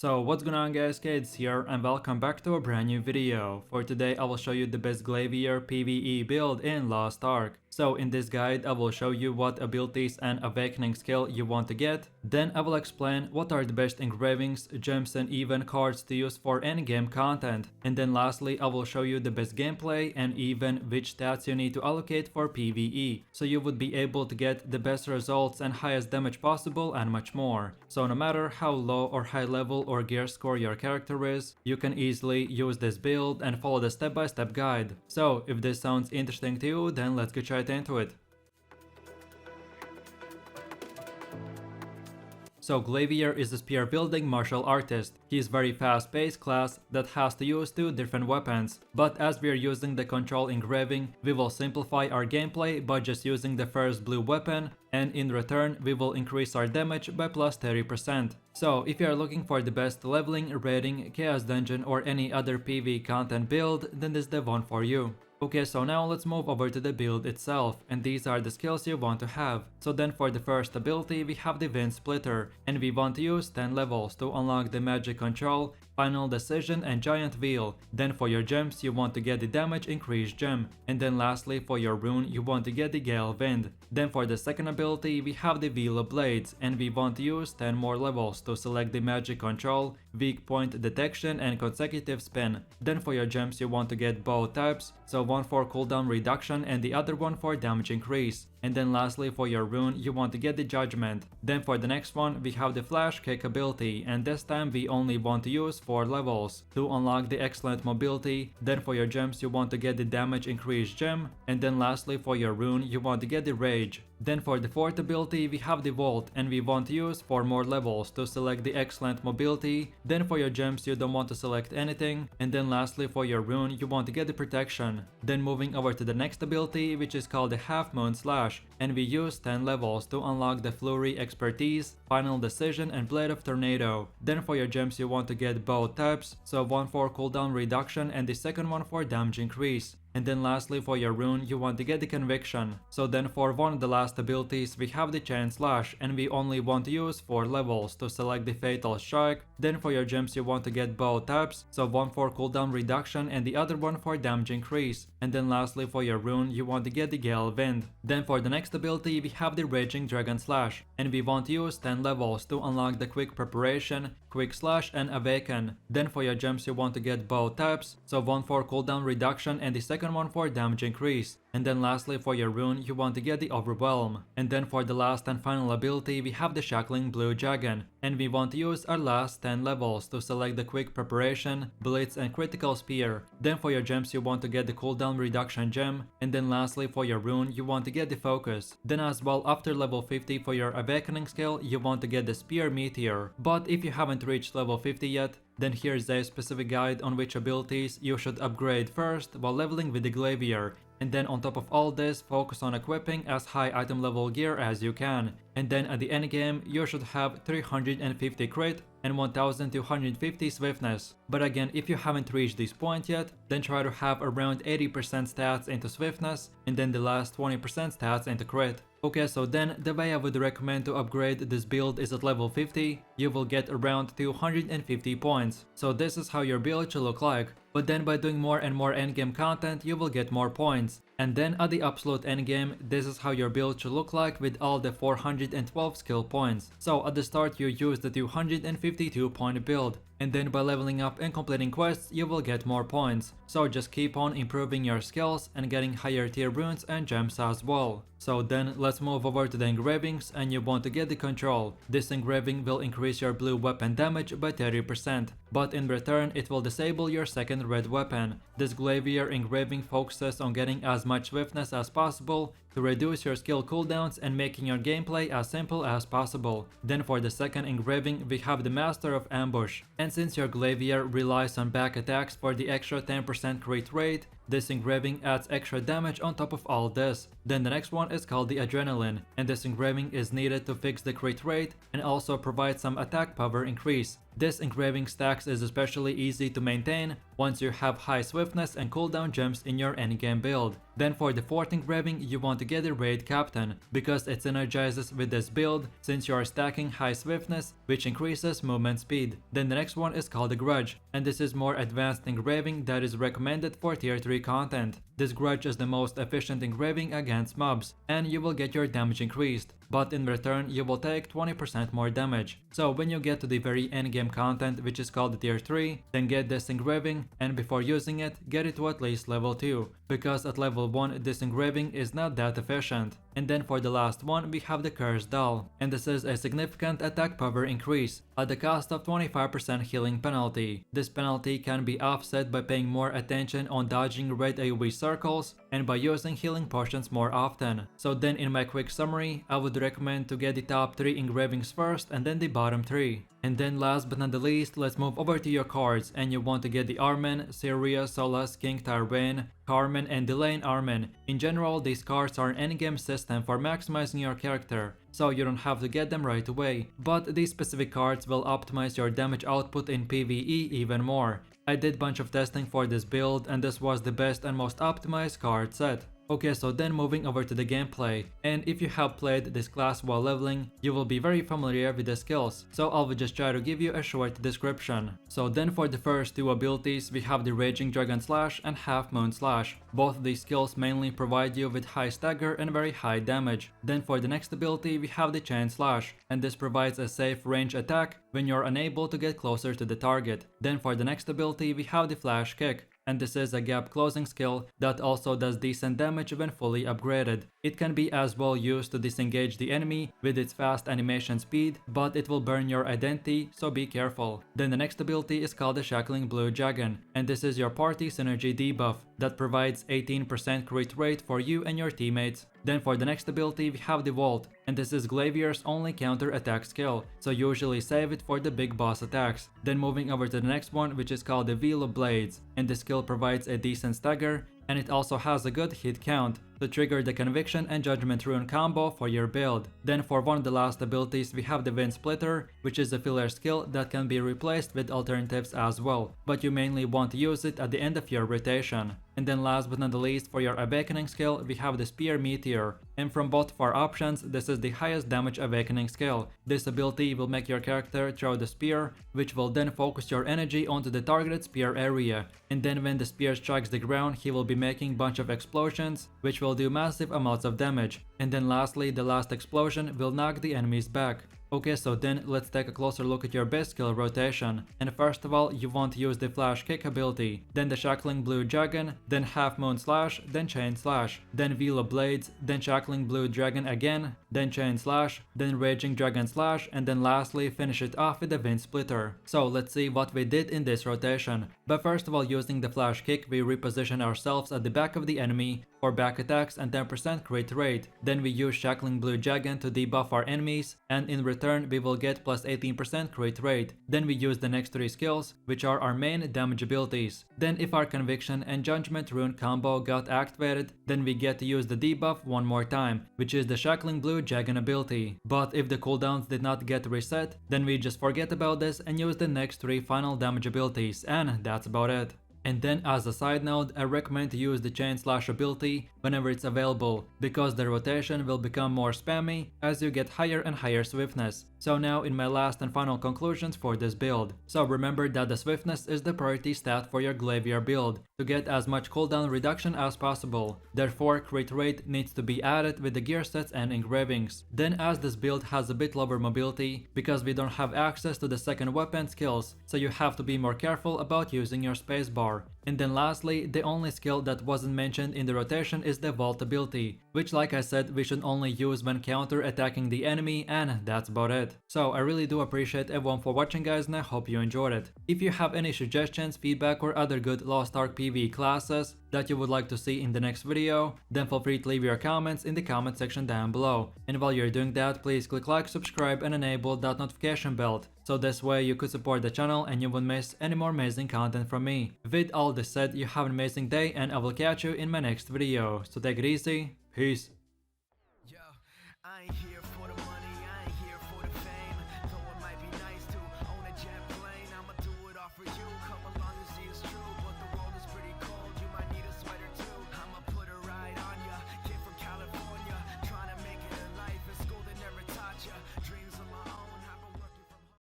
So what's going on guys, Kids here and welcome back to a brand new video. For today I will show you the best Glaivier PVE build in Lost Ark. So in this guide I will show you what abilities and awakening skill you want to get. Then I will explain what are the best engravings, gems and even cards to use for endgame content. And then lastly I will show you the best gameplay and even which stats you need to allocate for PVE. So you would be able to get the best results and highest damage possible and much more. So no matter how low or high level or gear score your character is, you can easily use this build and follow the step-by-step guide. So if this sounds interesting to you, then let's get right into it. So Glaivier is a spear wielding martial artist. He is very fast paced class that has to use two different weapons. But as we are using the control engraving, we will simplify our gameplay by just using the first blue weapon, and in return we will increase our damage by plus 30%. So if you are looking for the best leveling, raiding, chaos dungeon or any other PvE content build, then this is the one for you. Okay, so now let's move over to the build itself, and these are the skills you want to have. So then for the first ability we have the Wind Splitter, and we want to use 10 levels to unlock the magic control, final decision and giant wheel. Then for your gems you want to get the damage increase gem, and then lastly for your rune you want to get the Gale Wind. Then for the second ability we have the Wheel of Blades, and we want to use 10 more levels to select the magic control, weak point detection and consecutive spin. Then for your gems you want to get both types, so one for cooldown reduction and the other one for damage increase. And then lastly for your rune you want to get the Judgment. Then for the next one we have the Flash Kick ability, and this time we only want to use 4 levels to unlock the excellent mobility. Then for your gems you want to get the damage increase gem, and then lastly for your rune you want to get the Rage. Then for the fourth ability we have the Vault, and we want to use 4 more levels to select the excellent mobility. Then for your gems you don't want to select anything, and then lastly for your rune you want to get the Protection. Then moving over to the next ability, which is called the Half Moon Slash, and we use 10 levels to unlock the Flurry Expertise, Final Decision and Blade of Tornado. Then for your gems you want to get both types, so one for cooldown reduction and the second one for damage increase. And then lastly for your rune you want to get the Conviction. So then for one of the last abilities we have the Chain Slash, and we only want to use 4 levels to select the Fatal Strike. Then for your gems you want to get both types, so one for cooldown reduction and the other one for damage increase. And then lastly for your rune you want to get the Gale Wind. Then for the next ability we have the Raging Dragon Slash, and we want to use 10 levels to unlock the Quick Preparation, Quick Slash and Awaken. Then for your gems you want to get both types, so one for cooldown reduction and the second one for damage increase. And then lastly for your rune you want to get the Overwhelm. And then for the last and final ability we have the Shackling Blue Dragon, and we want to use our last 10 levels to select the Quick Preparation, Blitz and Critical Spear. Then for your gems you want to get the cooldown reduction gem, and then lastly for your rune you want to get the Focus. Then as well after level 50 for your awakening skill you want to get the Spear Meteor. But if you haven't reached level 50 yet, then here's a specific guide on which abilities you should upgrade first while leveling with the Glaivier. And then on top of all this, focus on equipping as high item level gear as you can. And then at the end game, you should have 350 crit and 1250 swiftness. But again, if you haven't reached this point yet, then try to have around 80% stats into swiftness and then the last 20% stats into crit. Okay, so then the way I would recommend to upgrade this build is at level 50, you will get around 250 points. So this is how your build should look like. But then by doing more and more endgame content, you will get more points. And then at the absolute endgame, this is how your build should look like with all the 412 skill points. So at the start you use the 252 point build, and then by leveling up and completing quests you will get more points. So just keep on improving your skills and getting higher tier runes and gems as well. So then let's move over to the engravings, and you want to get the control. This engraving will increase your blue weapon damage by 30%, but in return it will disable your second red weapon. This Glaivier engraving focuses on getting as much swiftness as possible to reduce your skill cooldowns and making your gameplay as simple as possible. Then for the second engraving we have the Master of Ambush, and since your Glaivier relies on back attacks for the extra 10% crit rate, this engraving adds extra damage on top of all this. Then the next one is called the Adrenaline, and this engraving is needed to fix the crit rate and also provide some attack power increase. This engraving stacks is especially easy to maintain once you have high swiftness and cooldown gems in your endgame build. Then for the fourth engraving, you want to get the Raid Captain, because it synergizes with this build since you are stacking high swiftness, which increases movement speed. Then the next one is called the Grudge, and this is more advanced engraving that is recommended for tier 3 content. This Grudge is the most efficient engraving against mobs, and you will get your damage increased, but in return you will take 20% more damage. So when you get to the very endgame content, which is called the tier 3, then get this engraving, and before using it, get it to at least level 2, because at level 1 this engraving is not that efficient. And then for the last one, we have the Cursed Doll, and this is a significant attack power increase at the cost of 25% healing penalty. This penalty can be offset by paying more attention on dodging red AoE circles and by using healing potions more often. So then in my quick summary, I would recommend to get the top 3 engravings first and then the bottom 3. And then last but not the least, let's move over to your cards, and you want to get the Armen, Syria, Solas, King Tyrwane, Carmen, and Delane Armen. In general, these cards are an endgame system for maximizing your character, so you don't have to get them right away, but these specific cards will optimize your damage output in PvE even more. I did bunch of testing for this build, and this was the best and most optimized card set. Okay, so then moving over to the gameplay, and if you have played this class while leveling, you will be very familiar with the skills, so I will just try to give you a short description. So then for the first 2 abilities, we have the Raging Dragon Slash and Half Moon Slash. Both of these skills mainly provide you with high stagger and very high damage. Then for the next ability, we have the Chain Slash, and this provides a safe range attack when you're unable to get closer to the target. Then for the next ability, we have the Flash Kick, and this is a gap closing skill that also does decent damage when fully upgraded. It can be as well used to disengage the enemy with its fast animation speed, but it will burn your identity, so be careful. Then the next ability is called the Shackling Blue Dragon, and this is your party synergy debuff that provides 18% crit rate for you and your teammates. Then for the next ability, we have the Vault, and this is Glaivier's only counter attack skill, so usually save it for the big boss attacks. Then moving over to the next one, which is called the Wheel of Blades, and this skill provides a decent stagger, and it also has a good hit count to trigger the Conviction and Judgment Rune combo for your build. Then for one of the last abilities, we have the Wind Splitter, which is a filler skill that can be replaced with alternatives as well, but you mainly want to use it at the end of your rotation. And then last but not the least, for your Awakening skill, we have the Spear Meteor, and from both of our options, this is the highest damage Awakening skill. This ability will make your character throw the spear, which will then focus your energy onto the targeted spear area, and then when the spear strikes the ground, he will be making bunch of explosions, which will do massive amounts of damage. And then lastly, the last explosion will knock the enemies back. Okay, so then let's take a closer look at your base skill rotation. And first of all, you want to use the Flash Kick ability, then the Shackling Blue Dragon, then Half Moon Slash, then Chain Slash, then Wheel of Blades, then Shackling Blue Dragon again, then Chain Slash, then Raging Dragon Slash, and then lastly finish it off with the Wind Splitter. So let's see what we did in this rotation. But first of all, using the Flash Kick, we reposition ourselves at the back of the enemy for back attacks and 10% crit rate. Then we use Shackling Blue Dragon to debuff our enemies, and in return we will get plus 18% crit rate. Then we use the next 3 skills, which are our main damage abilities. Then if our Conviction and Judgment Rune combo got activated, then we get to use the debuff one more time, which is the Shackling Blue Dragon ability. But if the cooldowns did not get reset, then we just forget about this and use the next 3 final damage abilities, and that's about it. And then as a side note, I recommend to use the Chain Slash ability whenever it's available, because the rotation will become more spammy as you get higher and higher swiftness. So now in my last and final conclusions for this build. So remember that the swiftness is the priority stat for your Glaivier build to get as much cooldown reduction as possible. Therefore, crit rate needs to be added with the gear sets and engravings. Then as this build has a bit lower mobility because we don't have access to the second weapon skills, so you have to be more careful about using your spacebar. And then lastly, the only skill that wasn't mentioned in the rotation is the Vault ability, which like I said we should only use when counter attacking the enemy, and that's about it. So I really do appreciate everyone for watching guys, and I hope you enjoyed it. If you have any suggestions, feedback or other good Lost Ark PvE classes that you would like to see in the next video, then feel free to leave your comments in the comment section down below. And while you're doing that, please click like, subscribe and enable that notification bell, so this way you could support the channel and you won't miss any more amazing content from me. With all this said, you have an amazing day and I will catch you in my next video. So take it easy, peace.